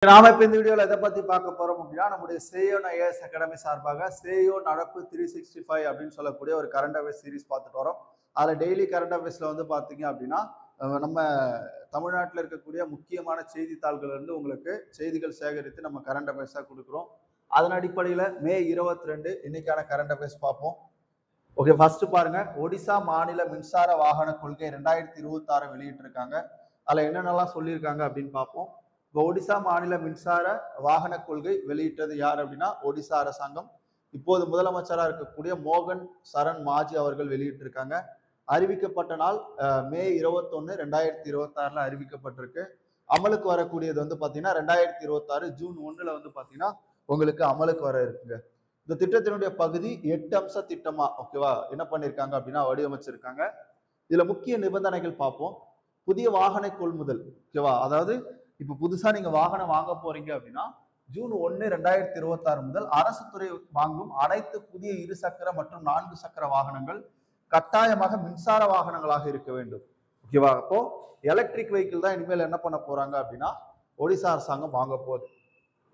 நாம இப்ப இந்த வீடியோல எதை பத்தி பார்க்க போறோம் அப்படின்னா நம்முடைய சேயோன் ஐஏஎஸ் அகாடமி சார்பாக சேயோ நடப்பு 365 அப்படின்னு சொல்லக்கூடிய ஒரு கரண்ட் அஃபேர்ஸ் சீரிஸ் பார்த்துட்டு வரோம். அதுல டெய்லி கரண்ட் அஃபேர்ஸ்ல வந்து பாத்தீங்க அப்படின்னா நம்ம தமிழ்நாட்டில் இருக்கக்கூடிய முக்கியமான செய்தித்தாள்கள் இருந்து உங்களுக்கு செய்திகள் சேகரித்து நம்ம கரண்ட் அஃபேர்ஸா கொடுக்குறோம். அதன் அடிப்படையில மே 22 இன்னைக்கான கரண்ட் அஃபேர்ஸ் பார்ப்போம். ஓகே, ஃபர்ஸ்ட் பாருங்க, ஒடிசா மாநில மின்சார வாகன கொள்கை 2026 வெளியிட்டிருக்காங்க. அதுல என்னென்னலாம் சொல்லியிருக்காங்க அப்படின்னு பார்ப்போம். இப்போ ஒடிசா மாநில மின்சார வாகன கொள்கை வெளியிட்டது யார் அப்படின்னா ஒடிசா அரசாங்கம். இப்போது முதலமைச்சராக இருக்கக்கூடிய மோகன் சரண் மாஜி அவர்கள் வெளியிட்டிருக்காங்க. அறிவிக்கப்பட்ட நாள் மே 21, 2026 அறிவிக்கப்பட்டிருக்கு. அமலுக்கு வரக்கூடியது வந்து பாத்தீங்கன்னா 2026 ஜூன் 1 வந்து பாத்தீங்கன்னா உங்களுக்கு அமலுக்கு வர இருக்குங்க. இந்த திட்டத்தினுடைய பகுதி 8 அம்ச திட்டமா ஓகேவா என்ன பண்ணிருக்காங்க அப்படின்னா வடிவமைச்சிருக்காங்க. இதுல முக்கிய நிபந்தனைகள் பார்ப்போம். புதிய வாகன கொள்முதல் ஓகேவா, அதாவது இப்ப புதுசா நீங்க வாகனம் வாங்க போறீங்க அப்படின்னா ஜூன் 1, 2026 முதல் அரசு துறை வாங்கும் அனைத்து புதிய 2 சக்கர மற்றும் 4 சக்கர வாகனங்கள் கட்டாயமாக மின்சார வாகனங்களாக இருக்க வேண்டும். ஓகேவா, அப்போ எலக்ட்ரிக் வெஹிக்கிள் தான் இனிமேல் என்ன பண்ண போறாங்க அப்படின்னா ஒடிசா அரசாங்கம் வாங்க போகுது.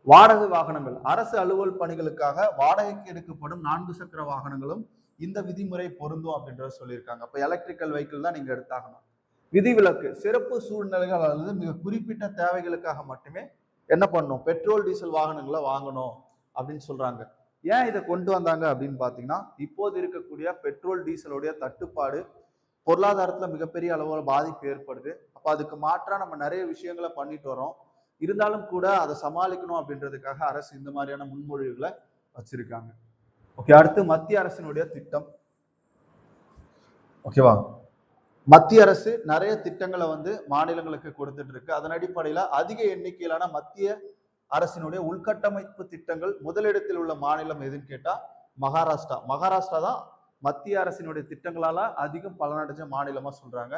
வாடகை வாகனங்கள், அரசு அலுவல் பணிகளுக்காக வாடகைக்கு எடுக்கப்படும் 4 சக்கர வாகனங்களும் இந்த விதிமுறை பொருந்தும் அப்படின்றத சொல்லியிருக்காங்க. அப்ப எலக்ட்ரிக்கல் வெஹிக்கிள் தான் நீங்க எடுத்தாகணும். விதிவிலக்கு, சிறப்பு சூழ்நிலைகள் அல்லது மிக குறிப்பிட்ட தேவைகளுக்காக மட்டுமே என்ன பண்ணணும், பெட்ரோல் டீசல் வாகனங்களை வாங்கணும் அப்படின்னு சொல்றாங்க. ஏன் இதை கொண்டு வந்தாங்க அப்படின்னு பாத்தீங்கன்னா இப்போது இருக்கக்கூடிய பெட்ரோல் டீசலுடைய தட்டுப்பாடு பொருளாதாரத்துல மிகப்பெரிய அளவுல பாதிப்பு ஏற்படுது. அப்ப அதுக்கு மாற்றா நம்ம நிறைய விஷயங்களை பண்ணிட்டு வரோம். இருந்தாலும் கூட அதை சமாளிக்கணும் அப்படின்றதுக்காக அரசு இந்த மாதிரியான முன்மொழிவுகளை வச்சிருக்காங்க. ஓகே, அடுத்து மத்திய அரசினுடைய திட்டம். ஓகேவா, மத்திய அரசு நிறைய திட்டங்களை வந்து மாநிலங்களுக்கு கொடுத்துட்டு இருக்கு. அதன் அடிப்படையில அதிக எண்ணிக்கையிலான மத்திய அரசினுடைய உள்கட்டமைப்பு திட்டங்கள் முதலிடத்தில் உள்ள மாநிலம் எதுன்னு கேட்டா மகாராஷ்டிரா. மகாராஷ்டிரா தான் மத்திய அரசினுடைய திட்டங்களால அதிகம் பலனடைஞ்ச மாநிலமா சொல்றாங்க.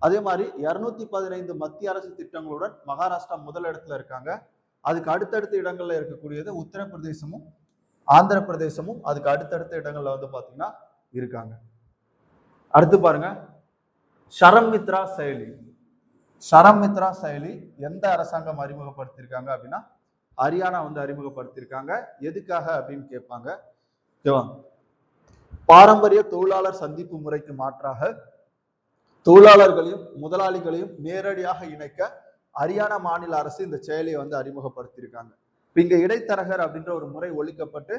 அதே மாதிரி 215 மத்திய அரசு திட்டங்களுடன் மகாராஷ்டிரா முதலிடத்துல இருக்காங்க. அதுக்கு அடுத்தடுத்த இடங்கள்ல இருக்கக்கூடியது உத்தரப்பிரதேசமும் ஆந்திர பிரதேசமும் அதுக்கு அடுத்தடுத்த இடங்கள்ல வந்து பாத்தீங்கன்னா இருக்காங்க. அடுத்து பாருங்க, ஷரம் மித்ரா செயலி. ஷரம் மித்ரா செயலி எந்த அரசாங்கம் அறிமுகப்படுத்தியிருக்காங்க அப்படின்னா ஹரியானா வந்து அறிமுகப்படுத்தியிருக்காங்க. எதுக்காக அப்படின்னு கேட்பாங்க. பாரம்பரிய தொழிலாளர் சந்திப்பு முறைக்கு மாற்றாக தொழிலாளர்களையும் முதலாளிகளையும் நேரடியாக இணைக்க ஹரியானா மாநில அரசு இந்த செயலியை வந்து அறிமுகப்படுத்தியிருக்காங்க. இங்க இடைத்தரகர் அப்படின்ற ஒரு முறை ஒழிக்கப்பட்டு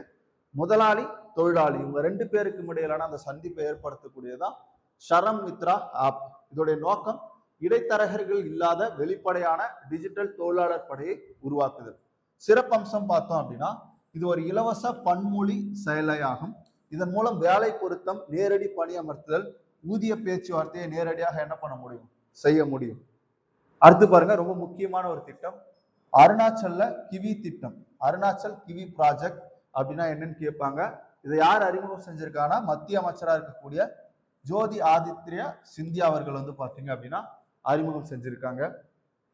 முதலாளி தொழிலாளி இவங்க 2 பேருக்கும் இடையிலான அந்த சந்திப்பை ஏற்படுத்தக்கூடியதான் ஷரம் மித்ரா ஆப். இதோடைய நோக்கம் இடைத்தரகர்கள் இல்லாத வெளிப்படையான டிஜிட்டல் தொழிலாளர் படையை உருவாக்குதல். சிறப்பம்சம் பார்த்தோம் அப்படின்னா இது ஒரு இலவச பன்மொழி செயலையாகும். இதன் மூலம் வேலை பொருத்தம், நேரடி பணியமர்த்துதல், ஊதிய பேச்சுவார்த்தையை நேரடியாக என்ன பண்ண முடியும், செய்ய முடியும். அடுத்து பாருங்க, ரொம்ப முக்கியமான ஒரு திட்டம் அருணாச்சல்ல கிவி திட்டம். அருணாச்சல் கிவி ப்ராஜெக்ட் அப்படின்னா என்னன்னு கேட்பாங்க. இதை யார் அறிமுகம் செஞ்சிருக்காங்கன்னா மத்திய அமைச்சராக இருக்கக்கூடிய ஜோதி ஆதித்ய சிந்தியா அவர்கள் வந்து பாத்தீங்க அப்படின்னா அறிமுகம் செஞ்சிருக்காங்க.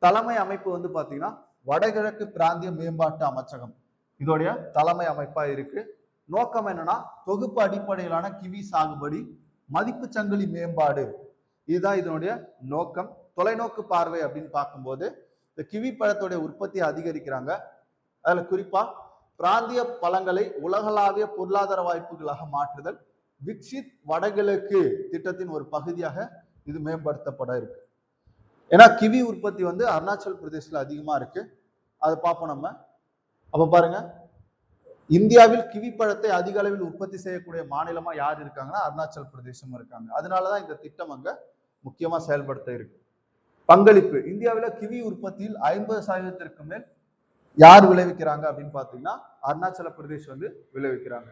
தலைமை அமைப்பு வந்து பாத்தீங்கன்னா வடகிழக்கு பிராந்திய மேம்பாட்டு அமைச்சகம் இதோடைய தலைமை அமைப்பா இருக்கு. நோக்கம் என்னன்னா தொகுப்பு அடிப்படையிலான கிவி சாகுபடி, மதிப்பு சங்கிலி மேம்பாடு, இதுதான் இதனுடைய நோக்கம். தொலைநோக்கு பார்வை அப்படின்னு பார்க்கும்போது இந்த கிவி பழத்துடைய உற்பத்தியை அதிகரிக்கிறாங்க. அதுல குறிப்பா பிராந்திய பழங்களை உலகளாவிய பொருளாதார வாய்ப்புகளாக மாற்றுதல், விக்சித் வடகிழக்கு திட்டத்தின் ஒரு பகுதியாக இது மேம்படுத்தப்பட இருக்கு. ஏன்னா கிவி உற்பத்தி வந்து அருணாச்சல் பிரதேசத்துல அதிகமா இருக்கு. அதை பார்ப்போம் நம்ம. அப்ப பாருங்க, இந்தியாவில் கிவி பழத்தை அதிக அளவில் உற்பத்தி செய்யக்கூடிய மாநிலமா யார் இருக்காங்கன்னா அருணாச்சல் பிரதேசம் இருக்காங்க. அதனாலதான் இந்த திட்டம் அங்க முக்கியமா செயல்படுத்த இருக்கு. பங்களிப்பு, இந்தியாவில கிவி உற்பத்தியில் 50% மேல் யார் விளைவிக்கிறாங்க அப்படின்னு பாத்தீங்கன்னா அருணாச்சல பிரதேஷ் வந்து விளைவிக்கிறாங்க.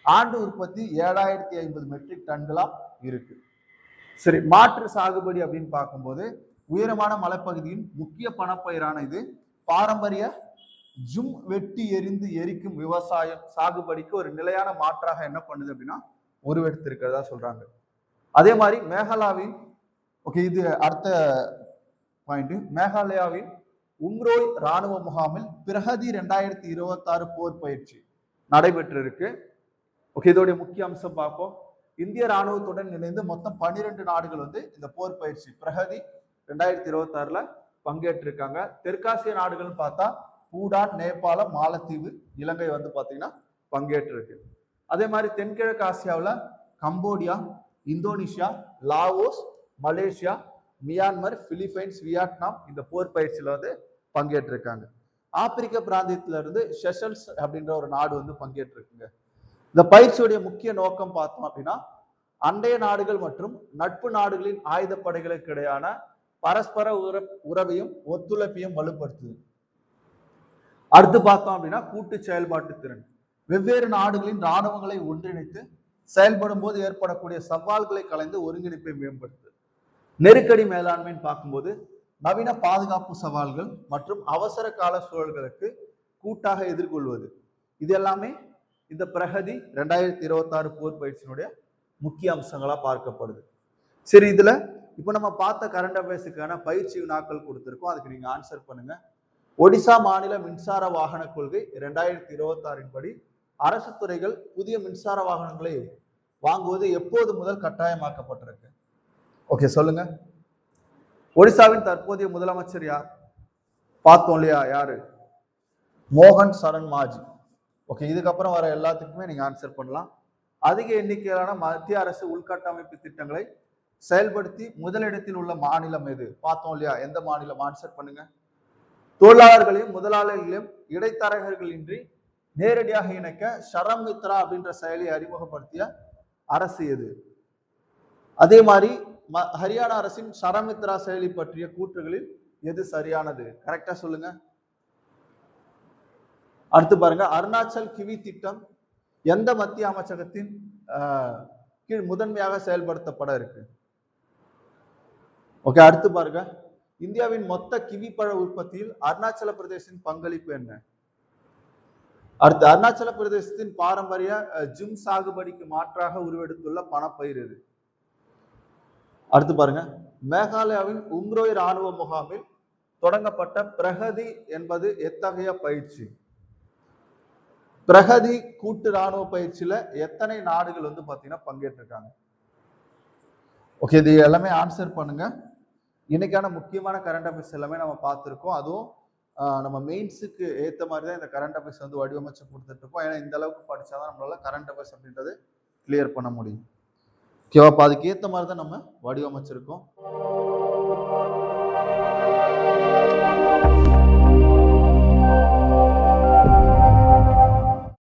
ஆண்டு உற்பத்தி 7050 மெட்ரிக் டன்களா இருக்கு. சரி, மாற்று சாகுபடி அப்படின்னு பார்க்கும்போது உயரமான மலைப்பகுதியின் முக்கிய பணப்பயிரான இது பாரம்பரிய ஜும் வெட்டி எரிந்து எரிக்கும் விவசாயம் சாகுபடிக்கு ஒரு நிலையான மாற்றாக என்ன பண்ணுது அப்படின்னா உருவெடுத்திருக்கிறதா சொல்றாங்க. அதே மாதிரி மேகாலயாவின் ஓகே, இது அடுத்த பாயிண்ட். மேகாலயாவின் உம்ரோய் ராணுவ முகாமில் பிரகதி 2026 போர் பயிற்சி நடைபெற்று இருக்கு. ஓகே, இதோடைய முக்கிய அம்சம் பார்ப்போம். இந்திய ராணுவத்துடன் இணைந்து மொத்தம் 12 நாடுகள் வந்து இந்த போர் பயிற்சி பிரகதி 2026 பங்கேற்றிருக்காங்க. தெற்காசிய நாடுகள்னு பார்த்தா பூடான், நேபாளம், மாலத்தீவு, இலங்கை வந்து பாத்தீங்கன்னா பங்கேற்றிருக்கு. அதே மாதிரி தென்கிழக்கு ஆசியாவில் Cambodia, Indonesia, Laos, Malaysia, Myanmar, Philippines, Vietnam இந்த போர் பயிற்சியில வந்து பங்கேற்றிருக்காங்க. ஆப்பிரிக்க பிராந்தியத்தில இருந்து செஷல்ஸ் அப்படின்ற ஒரு நாடு வந்து பங்கேற்றிருக்குங்க. இந்த பயிற்சியுடைய முக்கிய நோக்கம் பார்த்தோம் அப்படின்னா அண்டைய நாடுகள் மற்றும் நட்பு நாடுகளின் ஆயுதப்படைகளுக்கு இடையான பரஸ்பர உறவையும் ஒத்துழைப்பையும் வலுப்படுத்துது. அடுத்து பார்த்தோம் அப்படின்னா கூட்டு செயல்பாட்டு திறன். வெவ்வேறு நாடுகளின் இராணுவங்களை ஒன்றிணைத்து செயல்படும் போது ஏற்படக்கூடிய சவால்களை கலைந்து ஒருங்கிணைப்பை மேம்படுத்து. நெருக்கடி மேலாண்மைன்னு பார்க்கும்போது நவீன பாதுகாப்பு சவால்கள் மற்றும் அவசர கால சூழல்களுக்கு கூட்டாக எதிர்கொள்வது. இது எல்லாமே இந்த பிரகதி 2026 போர் பயிற்சியினுடைய முக்கிய அம்சங்களா பார்க்கப்படுது. சரி, இதுல இப்ப நம்ம பார்த்த கரண்ட் அஃபேர்ஸுக்கான பயிற்சி வினாக்கள் கொடுத்திருக்கோம். அதுக்கு நீங்க ஆன்சர் பண்ணுங்க. ஒடிசா மாநில மின்சார வாகன கொள்கை 2026 படி அரசு துறைகள் புதிய மின்சார வாகனங்களை வாங்குவது எப்போது முதல் கட்டாயமாக்கப்பட்டிருக்கு? ஓகே, சொல்லுங்க. ஒடிசாவின் தற்போதைய முதலமைச்சர் யார்? பார்த்தோம் இல்லையா, யாரு? மோகன் சரண் மாஜி. ஓகே, இதுக்கப்புறம் வர எல்லாத்துக்குமே நீங்க ஆன்சர் பண்ணலாம். அதிக எண்ணிக்கையிலான மத்திய அரசு உள்கட்டமைப்பு திட்டங்களை செயல்படுத்தி முதலிடத்தில் உள்ள மாநிலம் எது? பார்த்தோம் இல்லையா, எந்த மாநிலம்? ஆன்சர் பண்ணுங்க. தொழிலாளர்களையும் முதலாளிகளையும் இடைத்தரகர்களின்றி நேரடியாக இணைக்க ஷரம் மித்ரா அப்படின்ற செயலை அறிமுகப்படுத்திய அரசு எது? அதே மாதிரி ஹரியானா அரசின் ஷரம் மித்ரா செயலி பற்றிய கூற்றுகளில் எது சரியானது? கரெக்டா சொல்லுங்க. அடுத்து பாருங்க, அருணாச்சல் கிவி திட்டம் எந்த மத்திய அமைச்சகத்தின் கீழ் முதன்மையாக செயல்படுத்தப்பட இருக்கு? ஓகே, அடுத்து பாருங்க, இந்தியாவின் மொத்த கிவி பழ உற்பத்தியில் அருணாச்சல பிரதேசத்தின் பங்களிப்பு என்ன? அடுத்து, அருணாச்சல பிரதேசத்தின் பாரம்பரிய ஜிம் சாகுபடிக்கு மாற்றாக உருவெடுத்துள்ள பணப்பயிர் எது? அடுத்து பாருங்க, மேகாலயாவின் உம்ரோய் ராணுவ முகாமில் தொடங்கப்பட்ட பிரகதி என்பது எத்தகைய பயிற்சி? பிரகதி கூட்டு ராணுவ பயிற்சியில எத்தனை நாடுகள் வந்து பாத்தீங்கன்னா பங்கேற்றிருக்காங்க? ஓகே, இது எல்லாமே ஆன்சர் பண்ணுங்க. இன்னைக்கான முக்கியமான கரண்ட் அஃபேர்ஸ் எல்லாமே நம்ம பார்த்துருக்கோம். அதுவும் நம்ம மெயின்ஸுக்கு ஏற்ற மாதிரி தான் இந்த கரண்ட் அஃபேர்ஸ் வந்து வடிவமைச்சு கொடுத்துட்டு இருக்கோம். ஏன்னா இந்த அளவுக்கு படிச்சாதான் நம்மளால கரண்ட் அஃபேர்ஸ் அப்படின்றது கிளியர் பண்ண முடியும். ஓகேவா? அதுக்கு ஏற்ற மாதிரி தான் நம்ம வடிவமைச்சிருக்கோம்.